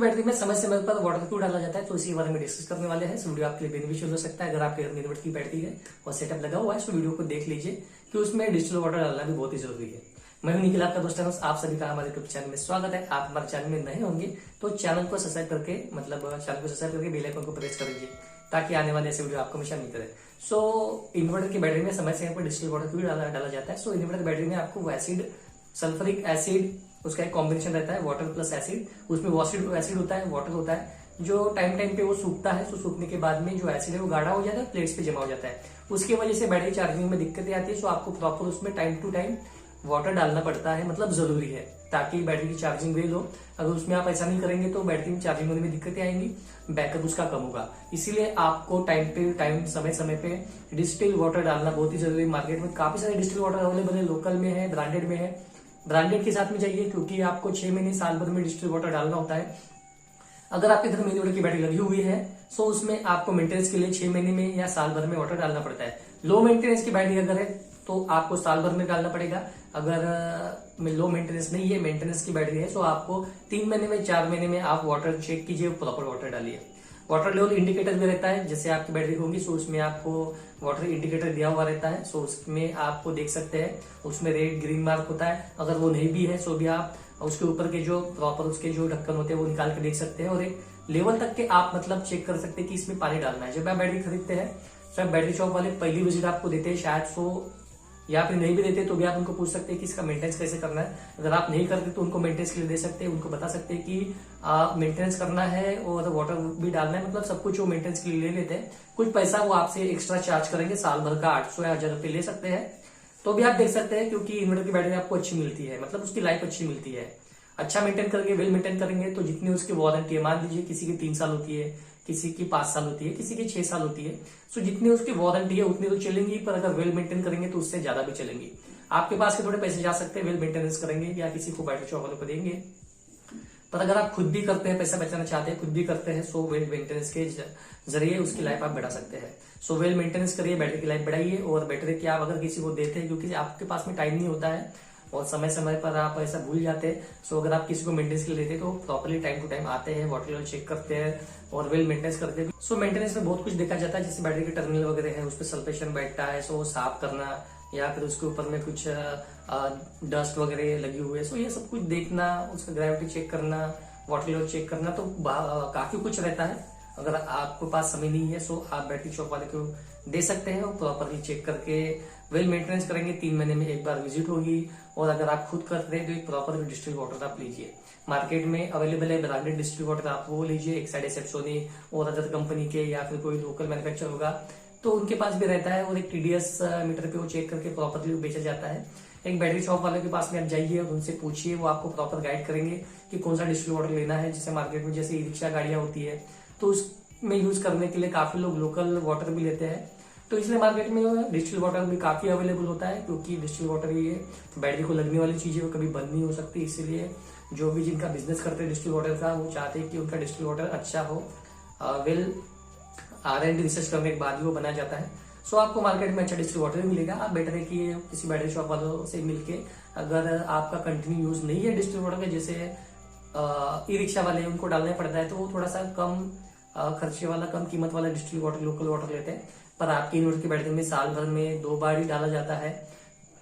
Battery में समय समय पर वाटर क्यों डाला जाता है, तो इसी बारे में डिस्कस करने वाले हैं। इस वीडियो आपके लिए बेनिफिशियल हो सकता है। अगर आपके घर में इन्वर्टर की बैटरी है और सेटअप लगा हुआ है तो वीडियो को देख लीजिए कि उसमें डिस्टिल वाटर डालना भी बहुत ही जरूरी है। मैं निखिल, आपका दोस्त। आप सभी का हमारे यूट्यूब चैनल में स्वागत है। आप हमारे चैनल में नए होंगे तो चैनल को सब्सक्राइब करके बेल आइकन को प्रेस कर दीजिए ताकि आने वाले ऐसे वीडियो आपको हमेशा मिलते रहे। इन्वर्टर की बैटरी में समय समय पर डिस्टिल वाटर क्यों डाला जाता है। इन्वर्टर की बैटरी में आपको एसिड, सल्फ्यूरिक एसिड, उसका एक कॉम्बिनेशन रहता है वाटर प्लस एसिड। उसमें एसिड होता है, वाटर होता है, जो टाइम टाइम पे वो सूखता है। तो सूखने के बाद में जो एसिड है वो गाढ़ा हो जाता है, प्लेट्स पे जमा हो जाता है। उसकी वजह से बैटरी चार्जिंग में दिक्कतें आती है। आपको प्रॉपर उसमें टाइम टू टाइम वाटर डालना पड़ता है, मतलब जरूरी है, ताकि बैटरी की चार्जिंग रेल हो। अगर उसमें आप ऐसा नहीं करेंगे तो बैटरी में चार्जिंग होने में दिक्कतें आएंगी, बैकअप उसका कम होगा। इसीलिए आपको टाइम समय समय पे डिस्टिल वाटर डालना बहुत ही जरूरी है। मार्केट में काफी सारे डिस्टिल वाटर अवेलेबल है, लोकल में है, ब्रांडेड में है। ब्रांडेड के साथ में जाइए क्योंकि आपको 6 महीने साल भर में डिस्टिल वाटर डालना होता है। अगर आपके घर में इन्वर्टर की बैटरी लगी हुई है तो उसमें आपको मेंटेनेंस के लिए 6 महीने में या साल भर में वाटर डालना पड़ता है। लो मेंटेनेंस की बैटरी अगर है तो आपको साल भर में डालना पड़ेगा। अगर लो मेंटेनेंस नहीं है, मेंटेनेंस की बैटरी है, तो आपको 3 महीने में 4 महीने में आप वाटर चेक कीजिए, प्रॉपर वाटर डालिए। वाटर लेवल इंडिकेटर भी रहता है, जैसे आपकी बैटरी होगी सो उसमें आपको वाटर इंडिकेटर दिया हुआ रहता है। सो उसमें आपको देख सकते हैं, उसमें रेड ग्रीन मार्क होता है। अगर वो नहीं भी है सो भी आप उसके ऊपर के जो प्रॉपर उसके जो ढक्कन होते हैं वो निकाल के देख सकते हैं, और एक लेवल तक के आप मतलब चेक कर सकते हैं कि इसमें पानी डालना है। जब आप बैटरी खरीदते हैं तो बैटरी शॉप वाले पहली विजिट आपको देते हैं शायद, सो या फिर नहीं भी देते तो भी आप उनको पूछ सकते हैं कि इसका मेंटेनेंस कैसे करना है। अगर आप नहीं करते तो उनको मेंटेनेंस के लिए दे सकते हैं, उनको बता सकते हैं कि मेंटेनेंस करना है और वाटर भी डालना है, मतलब सब कुछ वो मेंटेनेंस के लिए ले लेते हैं। कुछ पैसा वो आपसे एक्स्ट्रा चार्ज करेंगे, साल भर का 800 या 1000 रुपये ले सकते हैं। तो भी आप देख सकते हैं क्योंकि इन्वर्टर की बैटरी आपको अच्छी मिलती है, मतलब उसकी लाइफ अच्छी मिलती है। अच्छा मेंटेन करेंगे, वेल मेंटेन करेंगे तो जितनी उसकी वारंटी है, मान लीजिए किसी की 3 साल होती है, किसी की 5 साल होती है, किसी की 6 साल होती है, सो जितनी उसकी वारंटी है उतनी तो चलेंगी, पर अगर वेल मेंटेन करेंगे तो उससे ज्यादा भी चलेंगी। आपके पास के थोड़े पैसे जा सकते हैं, वेल मेंटेनेंस करेंगे या किसी को बैटरी शॉप वालों को देंगे। पर अगर आप खुद भी करते हैं, पैसा बचाना चाहते हैं, खुद भी करते हैं, सो वेल मेंटेनेंस के जरिए उसकी लाइफ आप बढ़ा सकते हैं। सो वेल मेंटेनेंस करिए, बैटरी की लाइफ बढ़ाइए। और बैटरी की आप अगर किसी को देते हैं, क्योंकि आपके पास में टाइम नहीं होता है और समय समय पर आप ऐसा भूल जाते हैं, सो अगर आप किसी को मेंटेनेंस के लिए देते हैं तो प्रॉपर्ली टाइम टू टाइम आते हैं, वाटर लेवल चेक करते हैं और वेल मेंटेनेंस करते हैं। सो मेंटेनेंस में बहुत कुछ देखा जाता है, जैसे बैटरी के टर्मिनल वगैरह है, उस पर सल्फेशन बैठता है, सो साफ करना, या फिर उसके ऊपर में कुछ डस्ट वगैरह लगी हुई है, सो ये सब कुछ देखना, उसका ग्रेविटी चेक करना, वाटर लेवल चेक करना, तो काफी कुछ रहता है। अगर आपके पास समय नहीं है सो आप बैटरी शॉप वाले को दे सकते हैं, और प्रॉपरली चेक करके वेल मेंटेनेंस करेंगे। 3 महीने में एक बार विजिट होगी। और अगर आप खुद करते हैं तो एक प्रॉपर डिस्टिल वाटर आप लीजिए। मार्केट में अवेलेबल है ब्रांडेड डिस्टिल वाटर, आप वो लीजिए। एक्साइड, सोनी और अदर कंपनी के, या फिर कोई लोकल मैन्युफैक्चर होगा तो उनके पास भी रहता है, और एक TDS मीटर पे वो चेक करके प्रॉपरली बेचा जाता है। एक बैटरी शॉप वाले के पास में आप जाइए और उनसे पूछिए, वो आपको प्रॉपर गाइड करेंगे कि कौन सा डिस्टिल वाटर लेना है। जैसे मार्केट में जैसे ई रिक्शा गाड़ियां होती है तो उसमें यूज करने के लिए काफी लोग लोकल वाटर भी लेते हैं, तो इसलिए मार्केट में डिस्टिल वाटर भी काफी अवेलेबल होता है। क्योंकि डिस्टिल वाटर ये बैटरी को लगने वाली चीज है, वो कभी बंद नहीं हो सकती। इसीलिए जो भी जिनका बिजनेस करते हैं डिस्टिल वाटर का, वो चाहते हैं कि उनका डिस्टिल वाटर अच्छा हो। वेल R&D रिसर्च करने के बाद ही वो बनाया जाता है। सो आपको मार्केट में अच्छा डिस्टिल वाटर मिलेगा। आप बेटर है कि किसी बैटरी शॉप वालों से मिलके, अगर आपका कंटिन्यू यूज नहीं है डिस्टिल वाटर का, जैसे ई रिक्शा वाले उनको डालना पड़ता है, तो वो थोड़ा सा कम खर्चे वाला, कम कीमत वाला डिस्टिल वाटर, लोकल वाटर लेते हैं। पर आपकी इन्वर्टर की बैटरी में साल भर में 2 बार ही डाला जाता है,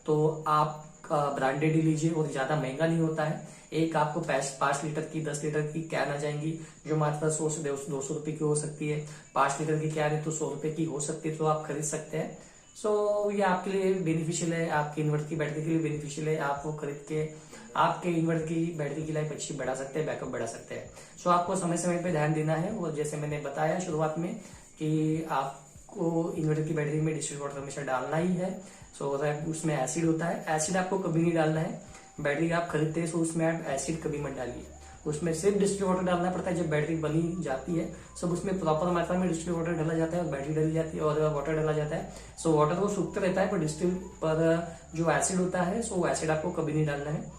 तो आप ब्रांडेड ही लीजिए, और ज्यादा महंगा नहीं होता है। एक आपको 5 लीटर की, 10 लीटर की कैन आ जाएंगी, जो मात्र 100 से 200 रुपए की हो सकती है। 5 लीटर की कैन है तो 100 रुपए की हो सकती है, तो आप खरीद सकते हैं। सो ये आपके लिए बेनिफिशियल है, आपके इन्वर्टर की बैटरी के लिए बेनिफिशियल है। आप वो खरीद के आपके इन्वर्टर की बैटरी की लाइफ अच्छी बढ़ा सकते हैं, बैकअप बढ़ा सकते हैं। सो आपको समय समय पे ध्यान देना है, और जैसे मैंने बताया शुरुआत में कि आपको इन्वर्टर की बैटरी में डिस्टिल वाटर हमेशा डालना ही है। सो उसमें एसिड होता है, एसिड आपको कभी नहीं डालना है। बैटरी आप खरीदते हैं तो उसमें आप एसिड कभी मत डालिए, उसमें सिर्फ डिस्टिल वाटर डालना पड़ता है। जब बैटरी बनी जाती है सब उसमें प्रॉपर मात्रा में डिस्टिल वाटर डाला जाता है, और बैटरी डाली जाती है, और वाटर डाला जाता है। सो वाटर वो सूखते रहता है, पर डिस्टिल पर जो एसिड होता है सो एसिड आपको कभी नहीं डालना है।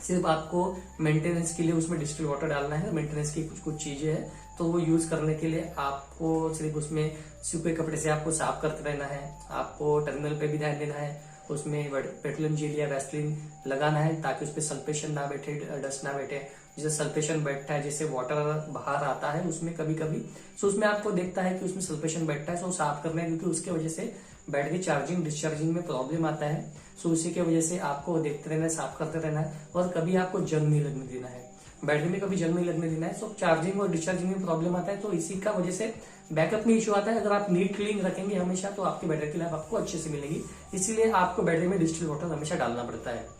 सिर्फ आपको मेंटेनेंस के लिए उसमें डिस्टिल वाटर डालना है। मेंटेनेंस की कुछ चीजें हैं तो वो यूज करने के लिए आपको सिर्फ उसमें सूखे कपड़े से आपको साफ करते रहना है। आपको टर्मिनल पे भी ध्यान देना है, उसमें पेट्रोलियम जेल या वैसलीन लगाना है ताकि उस पर सल्फेशन ना बैठे, डस्ट ना बैठे। जैसे सल्फेशन बैठता है, जैसे वाटर बाहर आता है उसमें कभी कभी, सो उसमें आपको देखता है कि उसमें सल्फेशन बैठता है, सो साफ करना है, क्योंकि उसके वजह से बैटरी चार्जिंग डिस्चार्जिंग में प्रॉब्लम आता है। सो उसी की वजह से आपको देखते रहना है, साफ करते रहना है, और कभी आपको जंग नहीं लगने देना है, बैटरी में कभी जंग नहीं लगने देना है। सो चार्जिंग और डिस्चार्जिंग में प्रॉब्लम आता है, तो इसी का वजह से बैकअप में इशू आता है। अगर आप नीट क्लीन रखेंगे हमेशा तो आपकी बैटरी की लाइफ आपको अच्छे से मिलेगी, इसीलिए आपको बैटरी में डिस्टिल वाटर हमेशा डालना पड़ता है।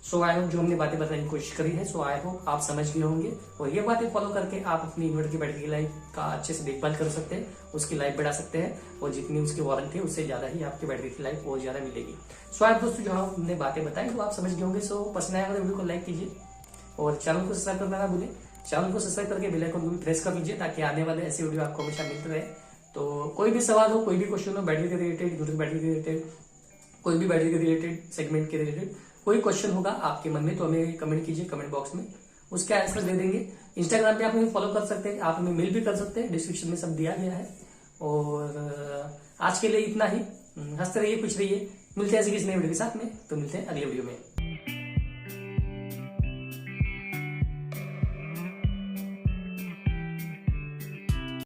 सो आई होप जो हमने बातें बताने की कोशिश करी है, सो आई होप आप समझ गए होंगे, और ये बातें फॉलो करके आप अपनी इन्वर्टर की बैटरी की लाइफ का अच्छे से देखभाल कर सकते हैं, उसकी लाइफ बढ़ा सकते हैं, और जितनी उसकी वारंटी है उससे ज्यादा ही आपकी बैटरी की लाइफ और ज्यादा मिलेगी। सो आप दोस्तों जो हमने बातें बताई वो आप समझ गए होंगे। सो पसंद आया वीडियो को लाइक कीजिए और चैनल को सब्सक्राइब करना ना भूलें। चैनल को सब्सक्राइब करके बेल आइकन को भी प्रेस कर लीजिए, ताकि आने वाले ऐसे वीडियो आपको हमेशा मिलते रहे। तो कोई भी सवाल हो, कोई भी क्वेश्चन हो बैटरी के रिलेटेड, इन्वर्टर बैटरी के रिलेटेड, कोई भी बैटरी के रिलेटेड सेगमेंट के रिलेटेड कोई क्वेश्चन होगा आपके मन में, तो हमें कमेंट कीजिए कमेंट बॉक्स में, उसके आंसर दे देंगे। इंस्टाग्राम पे आप हमें फॉलो कर सकते हैं, आप हमें मेल भी कर सकते हैं, डिस्क्रिप्शन में सब दिया गया है। और आज के लिए इतना ही। हंसते रहिए, खुश रहिए, मिलते हैं ऐसे किसी नए वीडियो के साथ में, तो मिलते हैं अगले वीडियो में।